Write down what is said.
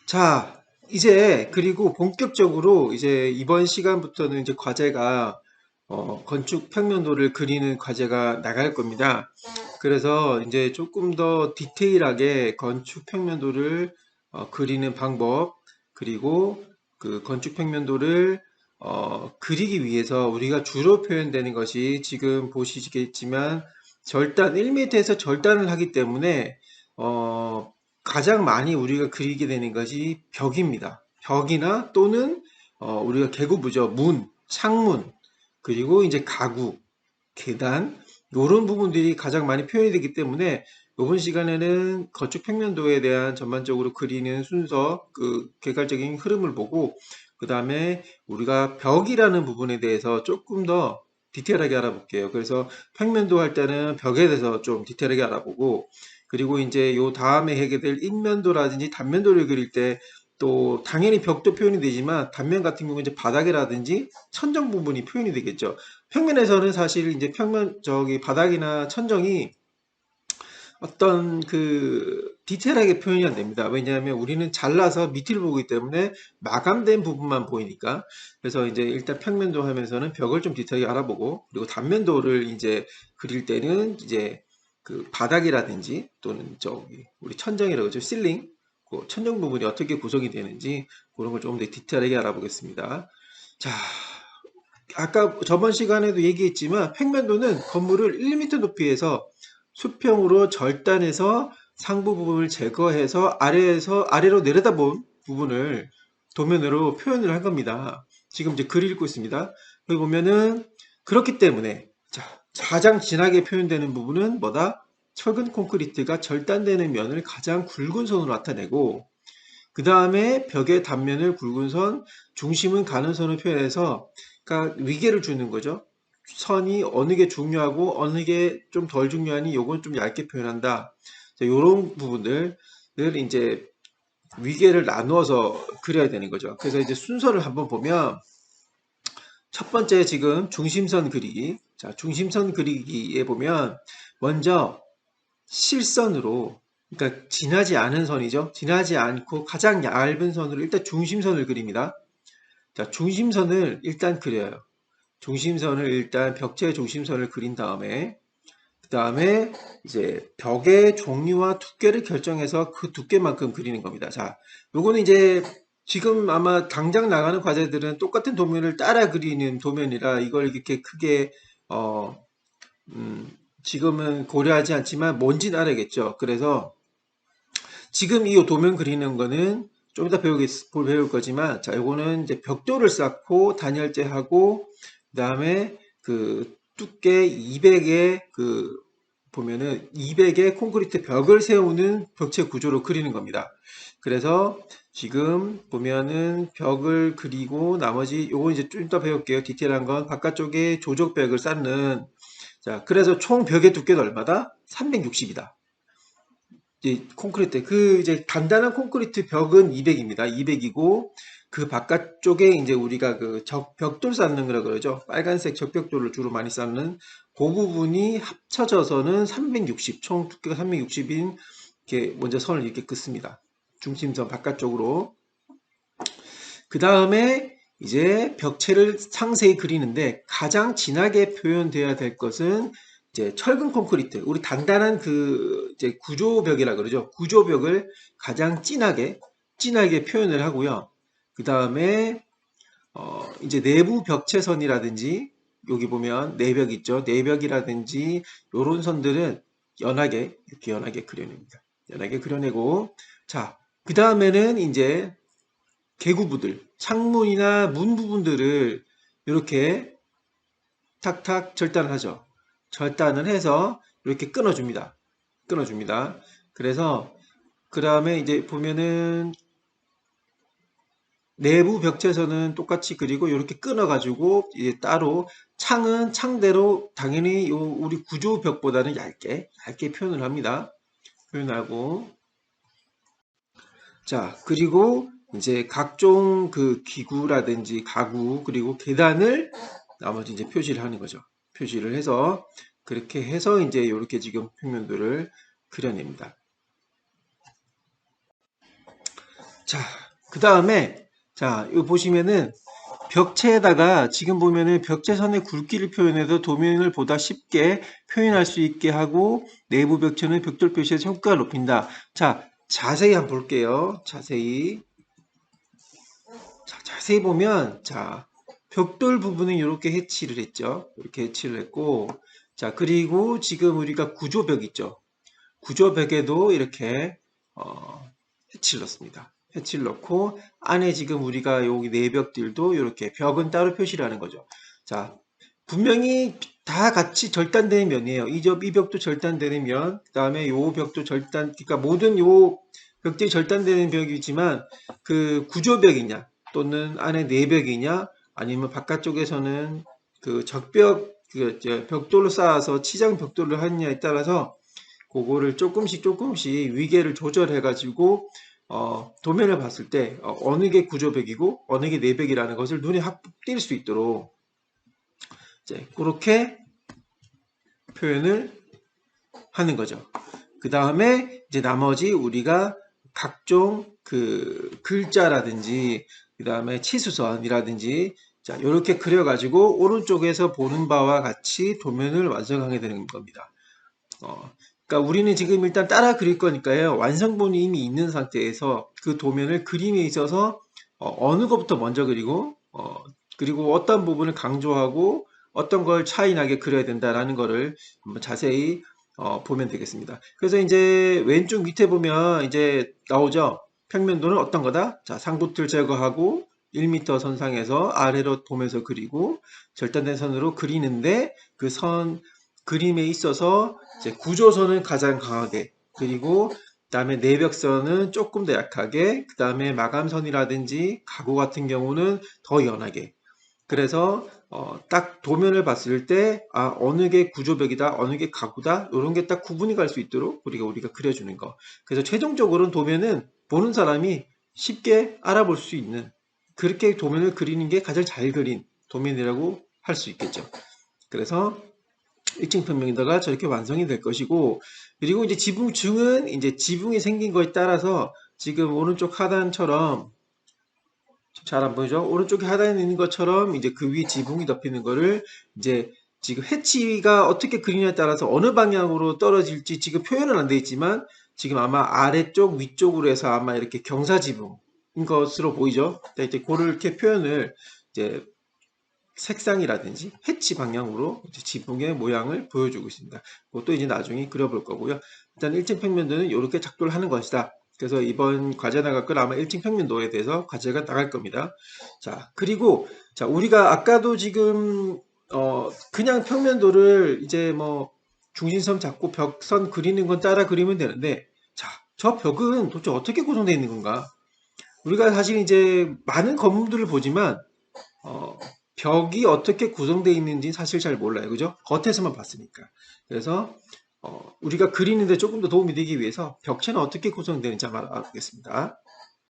자, 이제 그리고 본격적으로 이제 이번 시간부터는 이제 과제가 건축 평면도를 그리는 과제가 나갈 겁니다. 그래서 이제 조금 더 디테일하게 건축 평면도를 그리는 방법, 그리고 그 건축 평면도를 그리기 위해서 우리가 주로 표현되는 것이 지금 보시겠지만 절단 1m에서 절단을 하기 때문에 어, 가장 많이 우리가 그리게 되는 것이 벽입니다. 벽이나 또는 우리가 개구부죠. 문, 창문, 그리고 이제 가구, 계단 이런 부분들이 가장 많이 표현이 되기 때문에 이번 시간에는 건축 평면도에 대한 전반적으로 그리는 순서, 그 개괄적인 흐름을 보고 그 다음에 우리가 벽이라는 부분에 대해서 조금 더 디테일하게 알아볼게요. 그래서 평면도 할 때는 벽에 대해서 좀 디테일하게 알아보고 그리고 이제 요 다음에 하게 될 인면도라든지 단면도를 그릴 때 또 당연히 벽도 표현이 되지만 단면 같은 경우는 이제 바닥이라든지 천정 부분이 표현이 되겠죠. 평면에서는 사실 이제 평면 저기 바닥이나 천정이 어떤 그 디테일하게 표현이 안 됩니다. 왜냐하면 우리는 잘라서 밑을 보기 때문에 마감된 부분만 보이니까. 그래서 이제 일단 평면도 하면서는 벽을 좀 디테일하게 알아보고 그리고 단면도를 이제 그릴 때는 이제 그 바닥이라든지 또는 저기 우리 천정이라고 하죠. 실링. 그 천정 부분이 어떻게 구성이 되는지 그런 걸 좀 더 디테일하게 알아보겠습니다. 자, 아까 저번 시간에도 얘기했지만 평면도는 건물을 1m 높이에서 수평으로 절단해서 상부 부분을 제거해서 아래에서 아래로 내려다본 부분을 도면으로 표현을 한 겁니다. 지금 이제 글 읽고 있습니다. 여기 보면은 그렇기 때문에 자, 가장 진하게 표현되는 부분은 뭐다? 철근 콘크리트가 절단되는 면을 가장 굵은 선으로 나타내고 그 다음에 벽의 단면을 굵은 선, 중심은 가는 선을 표현해서 그러니까 위계를 주는 거죠. 선이 어느 게 중요하고 어느 게 좀 덜 중요하니 요건 좀 얇게 표현한다. 이런 부분들을 이제 위계를 나누어서 그려야 되는 거죠. 그래서 이제 순서를 한번 보면 첫 번째 지금 중심선 그리기. 자, 중심선 그리기에 보면 먼저 실선으로 그러니까 지나지 않은 선이죠. 지나지 않고 가장 얇은 선으로 일단 중심선을 그립니다. 자, 중심선을 일단 그려요. 중심선을 일단 벽체 중심선을 그린 다음에 그 다음에 이제 벽의 종류와 두께를 결정해서 그 두께만큼 그리는 겁니다. 자, 요거는 이제 지금 아마 당장 나가는 과제들은 똑같은 도면을 따라 그리는 도면이라 이걸 이렇게 크게 어, 음, 지금은 고려하지 않지만 뭔지는 알아야겠죠. 그래서 지금 이 도면 그리는 거는 좀 이따 배울 거지만, 자, 요거는 이제 벽돌을 쌓고 단열재하고, 그 다음에 그 두께 200의 그 보면은 200의 콘크리트 벽을 세우는 벽체 구조로 그리는 겁니다. 그래서 지금 보면은 벽을 그리고 나머지 요거 이제 좀 이따 배울게요. 디테일한 건 바깥쪽에 조적벽을 쌓는 자, 그래서 총 벽의 두께는 얼마다? 360이다. 이제 콘크리트 그 이제 단단한 콘크리트 벽은 200입니다. 200이고 그 바깥쪽에 이제 우리가 그 벽돌 쌓는 거라 그러죠. 빨간색 적벽돌을 주로 많이 쌓는 그 부분이 합쳐져서는 360, 총 두께가 360인 이렇게 먼저 선을 이렇게 긋습니다. 중심선 바깥쪽으로. 그 다음에 이제 벽체를 상세히 그리는데 가장 진하게 표현되어야 될 것은 이제 철근 콘크리트, 우리 단단한 그 이제 구조벽이라 그러죠. 구조벽을 가장 진하게 표현을 하고요. 그 다음에 이제 내부 벽체선이라든지 여기 보면 내벽 있죠. 내벽이라든지 이런 선들은 연하게 이렇게 연하게 그려냅니다. 연하게 그려내고 자, 그 다음에는 이제 개구부들, 창문이나 문 부분들을 이렇게 탁탁 절단을 하죠. 절단을 해서 이렇게 끊어줍니다. 끊어줍니다. 그래서 그 다음에 이제 보면은 내부 벽체에서는 똑같이 그리고 이렇게 끊어가지고 이제 따로 창은 창대로 당연히 요 우리 구조 벽보다는 얇게 표현을 합니다. 표현하고 자, 그리고 이제 각종 그 기구라든지 가구, 그리고 계단을 나머지 이제 표시를 하는 거죠. 표시를 해서, 그렇게 해서 이제 이렇게 지금 평면도를 그려냅니다. 자, 그 다음에, 자, 이거 보시면은, 벽체에다가 지금 보면은 벽체선의 굵기를 표현해서 도면을 보다 쉽게 표현할 수 있게 하고 내부 벽체는 벽돌 표시에서 효과를 높인다. 자, 자세히 한번 볼게요. 자세히. 자, 자세히 보면, 자, 벽돌 부분은 이렇게 해치를 했죠. 이렇게 해치를 했고, 자, 그리고 지금 우리가 구조벽 있죠. 구조벽에도 이렇게, 해치를 넣습니다. 해치를 넣고, 안에 지금 우리가 여기 내벽들도 이렇게 벽은 따로 표시를 하는 거죠. 자, 분명히 다 같이 절단되는 면이에요. 이 벽도 절단되는 면, 그 다음에 요 벽도 그러니까 모든 요 벽들이 절단되는 벽이지만 그 구조벽이냐, 또는 안에 내벽이냐, 아니면 바깥쪽에서는 그 적벽, 벽돌로 쌓아서 치장 벽돌을 하느냐에 따라서 그거를 조금씩 위계를 조절해 가지고 도면을 봤을 때 어느 게 구조벽이고 어느 게 내벽이라는 것을 눈에 확 띌 수 있도록 이제 그렇게 표현을 하는 거죠. 그 다음에 이제 나머지 우리가 각종 그 글자라든지 그 다음에 치수선이라든지 자 이렇게 그려가지고 오른쪽에서 보는 바와 같이 도면을 완성하게 되는 겁니다. 그러니까 우리는 지금 일단 따라 그릴 거니까요. 완성본이 이미 있는 상태에서 그 도면을 그림에 있어서 어느 것부터 먼저 그리고 그리고 어떤 부분을 강조하고 어떤 걸 차이 나게 그려야 된다라는 거를 한번 자세히 보면 되겠습니다. 그래서 이제 왼쪽 밑에 보면 이제 나오죠. 평면도는 어떤 거다? 자, 상부틀 제거하고 1m 선상에서 아래로 보면서 그리고 절단된 선으로 그리는데 그 선 그림에 있어서 이제 구조선은 가장 강하게 그리고 그다음에 내벽선은 조금 더 약하게 그다음에 마감선이라든지 가구 같은 경우는 더 연하게 그래서 딱 도면을 봤을 때 어느 게 구조벽이다 어느 게 가구다 이런 게 딱 구분이 갈 수 있도록 우리가 그려주는 거 그래서 최종적으로는 도면은 보는 사람이 쉽게 알아볼 수 있는 그렇게 도면을 그리는 게 가장 잘 그린 도면이라고 할 수 있겠죠. 그래서 1층 평면도가 저렇게 완성이 될 것이고 그리고 이제 지붕층은 이제 지붕이 생긴 거에 따라서 지금 오른쪽 하단처럼 잘 안 보이죠? 오른쪽 하단에 있는 것처럼 이제 그 위에 지붕이 덮이는 거를 이제 지금 해치가 어떻게 그리냐에 따라서 어느 방향으로 떨어질지 지금 표현은 안 돼 있지만 지금 아마 아래쪽 위쪽으로 해서 아마 이렇게 경사지붕인 것으로 보이죠? 이제 그를 이렇게 표현을 이제 색상이라든지 해치 방향으로 지붕의 모양을 보여주고 있습니다. 그것도 이제 나중에 그려볼 거고요. 일단 1층 평면도는 이렇게 작도를 하는 것이다. 그래서 이번 과제 나갈 건 아마 1층 평면도에 대해서 과제가 나갈 겁니다. 자, 그리고 자, 우리가 아까도 지금 그냥 평면도를 이제 뭐 중심선 잡고 벽선 그리는 건 따라 그리면 되는데 자, 저 벽은 도대체 어떻게 구성되어 있는 건가? 우리가 사실 이제 많은 건물들을 보지만 어, 벽이 어떻게 구성되어 있는지 사실 잘 몰라요. 그죠? 겉에서만 봤으니까. 그래서 우리가 그리는데 조금 더 도움이 되기 위해서 벽체는 어떻게 구성되는지 한번 알아보겠습니다.